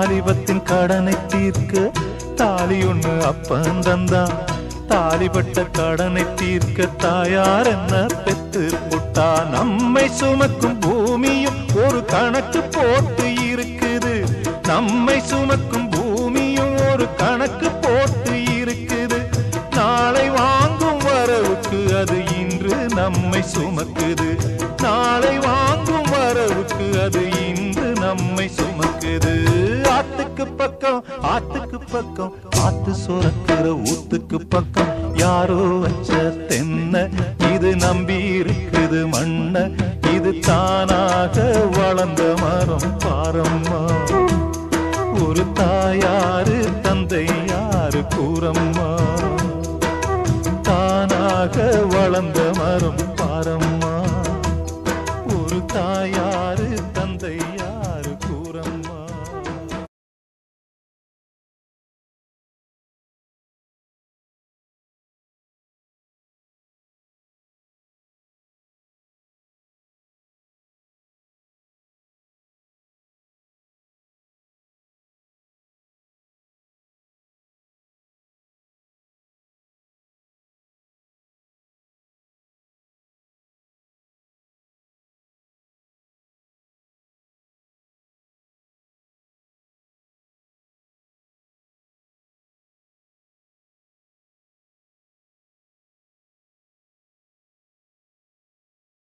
வாலிபத்தின் கடனை தீர்க்க தாலி ஒண்ணு அப்பன் தந்தான். தாலிபட்ட கடனை தீர்க்க தாயார் என்ன பெத்து புட்டா. நம்மை சுமக்கும் பூமியும் ஒரு கணக்கு போட்டு இருக்குது. நம்மை சுமக்கும் பூமியும் ஒரு கணக்கு போட்டு இருக்குது. நாளை வாங்கும் வரவுக்கு அது இன்று நம்மை சுமக்குது. நாளை வாங்கும் வரவுக்கு அது இன்று நம்மை சுமக்குது. ஆத்துக்கு பக்கம் ஆத்துக்கு பக்கம் ஆத்து சுரக்கிற ஊத்துக்கு பக்கம் யாரோ வச்ச தென்ன இது நம்பி இருக்குது மண்ண. இது தானாக வளர்ந்த மரம் பாரம்மா. ஒரு தாயாரு தந்தை யாரு கூறம்மா. தானாக வளர்ந்த மரம் பாரம்மா. ஒரு தாயாரு தந்தை